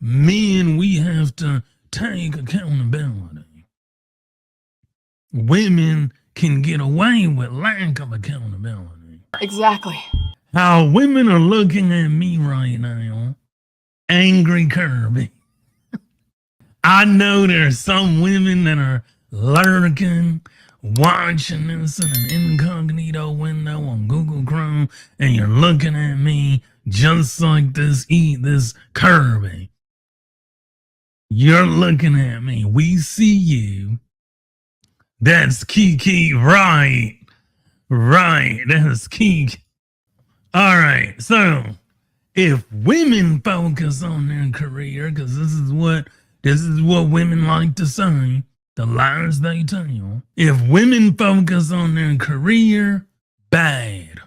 Men, we have to take accountability. Women can get away with lack of accountability. Exactly. How women are looking at me right now, angry Kirby. I know there's some women that are lurking, watching this in an incognito window on Google Chrome, and you're looking at me just like this Kirby. You're looking at me. We see you. That's Kiki, right? Right, that's Kiki. All right, so if women focus on their career, because this is what women like to say, the lies they tell. If women focus on their career, bad.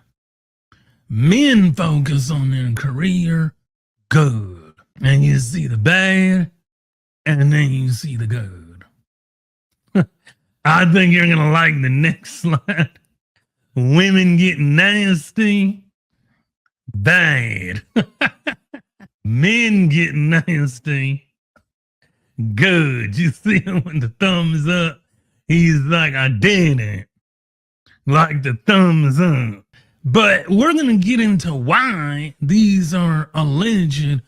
Men focus on their career, good. And you see the bad, and then you see the good. I think you're gonna like the next slide. Women get nasty, bad. Men get nasty, good. You see him with the thumbs up. He's like, I did it. Like the thumbs up. But we're going to get into why these are alleged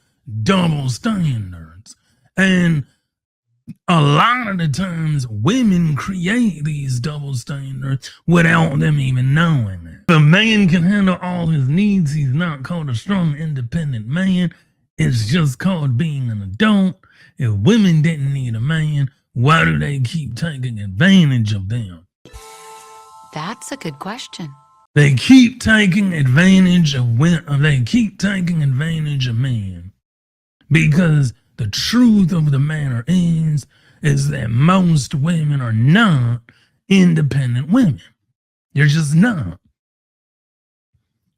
double standards. And a lot of the times women create these double standards without them even knowing it. If a man can handle all his needs, he's not called a strong, independent man. It's just called being an adult. If women didn't need a man, why do they keep taking advantage of them? That's a good question. They keep taking advantage of women. They keep taking advantage of men because the truth of the matter is that most women are not independent women. They're just not.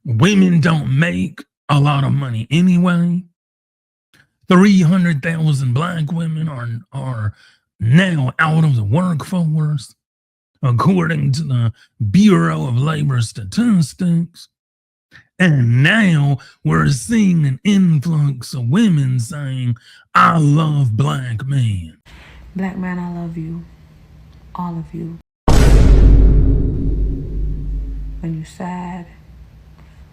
Women don't make a lot of money anyway. 300,000 black women are now out of the workforce, according to the Bureau of Labor Statistics. And now we're seeing an influx of women saying, I love black men. Black man, I love you. All of you. When you're sad,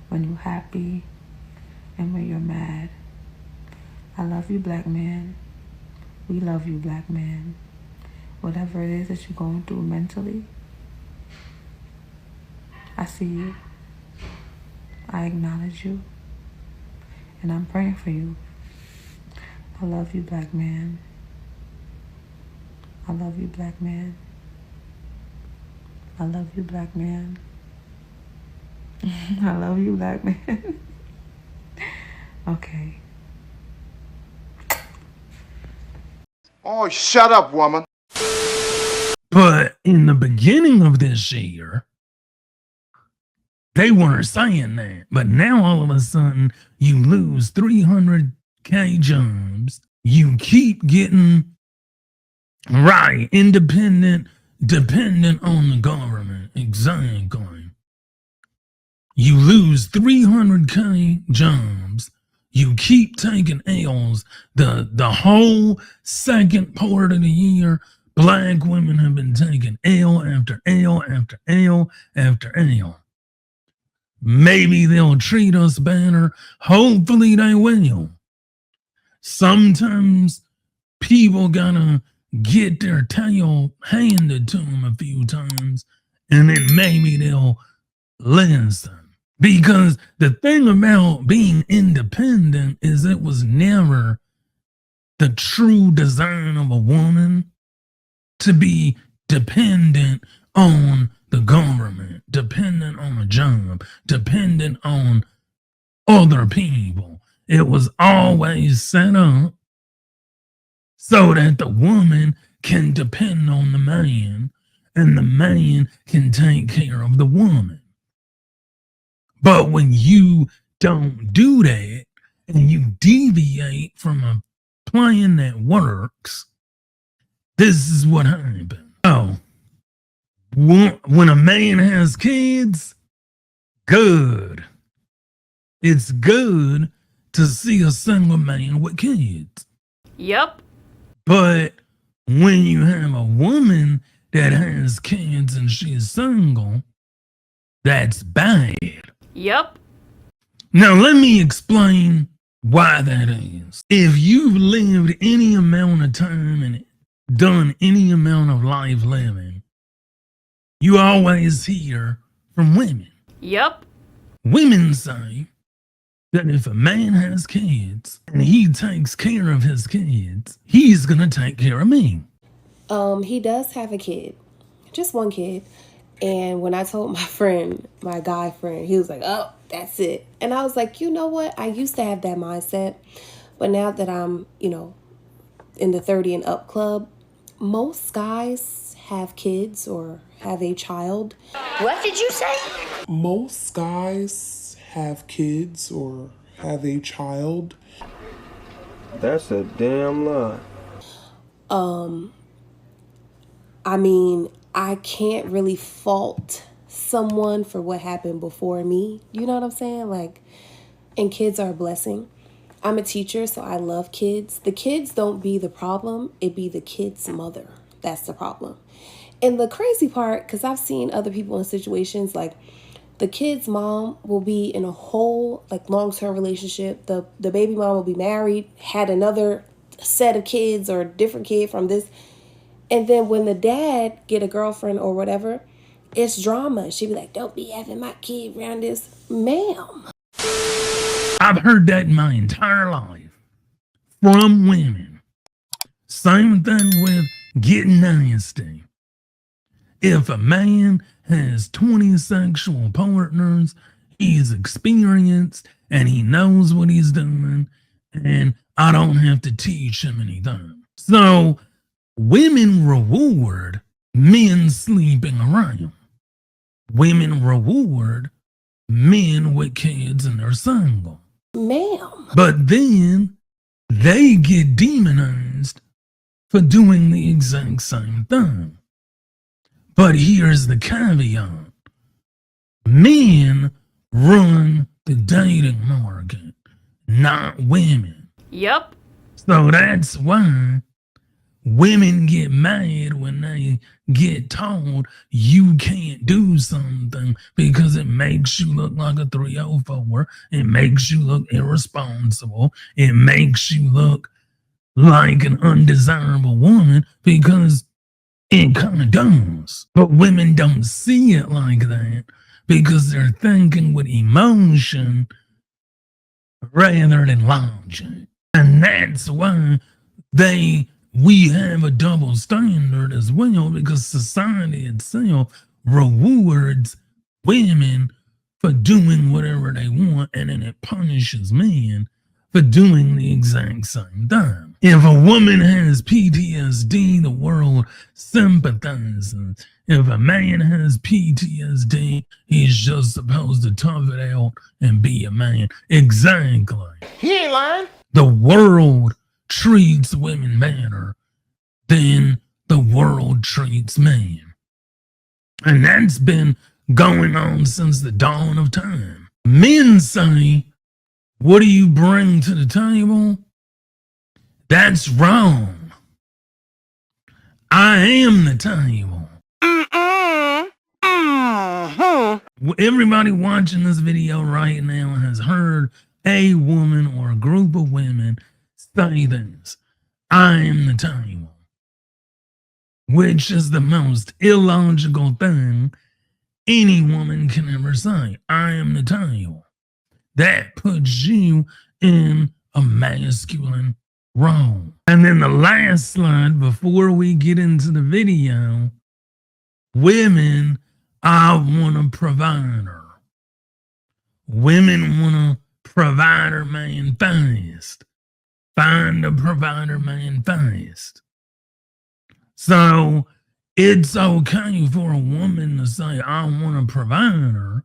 when you're happy, and when you're mad. I love you, black man. We love you, black man. Whatever it is that you're going through mentally, I see you. I acknowledge you. And I'm praying for you. I love you, black man. I love you, black man. I love you, black man. I love you, black man. Okay. Oh, shut up, woman. But in the beginning of this year, they weren't saying that. But now all of a sudden, you lose 300K jobs. You keep getting, right, independent, dependent on the government. Exactly. You lose 300K jobs. You keep taking L's. The whole second part of the year, black women have been taking L after L after L after L. Maybe they'll treat us better. Hopefully they will. Sometimes people gotta get their tail handed to them a few times, and then maybe they'll listen. Because the thing about being independent is it was never the true design of a woman to be dependent on the government, dependent on a job, dependent on other people. It was always set up so that the woman can depend on the man and the man can take care of the woman. But when you don't do that and you deviate from a plan that works, this is what happens. Oh, when a man has kids, good. It's good to see a single man with kids. Yep. But when you have a woman that has kids and she's single, that's bad. Yep. Now, let me explain why that is. If you've lived any amount of time and done any amount of life living, you always hear from women. Yep. Women say that if a man has kids and he takes care of his kids, he's going to take care of me. He does have a kid, just one kid. And when I told my friend, my guy friend, he was like, oh, that's it. And I was like, you know what? I used to have that mindset. But now that I'm, in the 30 and up club, most guys have kids or have a child. What did you say? Most guys have kids or have a child. That's a damn lie. I mean, I can't really fault someone for what happened before me. You know what I'm saying? And kids are a blessing. I'm a teacher, so I love kids. The kids don't be the problem. It be the kid's mother. That's the problem. And the crazy part, because I've seen other people in situations like the kid's mom will be in a whole long-term relationship. The baby mom will be married, had another set of kids or a different kid from this. And then when the dad get a girlfriend or whatever, it's drama. She'd be like, don't be having my kid around this. Ma'am. I've heard that in my entire life from women. Same thing with getting nasty. If a man has 20 sexual partners, he's experienced and he knows what he's doing, and I don't have to teach him anything. So women reward men sleeping around. Women reward men with kids and they're single. Ma'am. But then they get demonized for doing the exact same thing. But here's the caveat. Men run the dating market, not women. Yep. So that's why women get mad when they get told you can't do something because it makes you look like a 304. It makes you look irresponsible. It makes you look like an undesirable woman because it kind of does. But women don't see it like that because they're thinking with emotion rather than logic. And that's why we have a double standard as well, because society itself rewards women for doing whatever they want, and then it punishes men for doing the exact same thing. If a woman has PTSD, the world sympathizes. If a man has PTSD, he's just supposed to tough it out and be a man. Exactly. He ain't lying. The world treats women better than the world treats men. And that's been going on since the dawn of time. Men say, what do you bring to the table? That's wrong. I am the table. Everybody watching this video right now has heard a woman or a group of women say this. I am the table. Which is the most illogical thing any woman can ever say. I am the table. That puts you in a masculine role. And then the last slide before we get into the video, women, I want a provider. Women want a provider man fast. Find a provider man fast. So it's okay for a woman to say, I want a provider,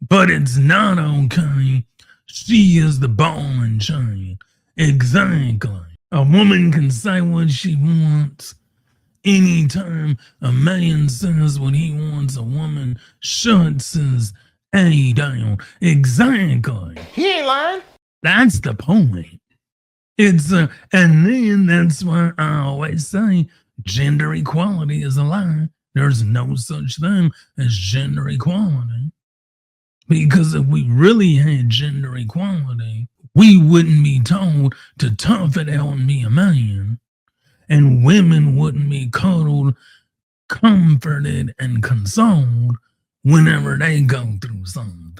but it's not okay. She is the ball and chain. Exactly. A woman can say what she wants. Anytime a man says what he wants, a woman shuts his A down. Exactly. He ain't lying. That's the point. It's and then that's why I always say gender equality is a lie. There's no such thing as gender equality. Because if we really had gender equality, we wouldn't be told to tough it out and be a man. And women wouldn't be cuddled, comforted, and consoled whenever they go through something.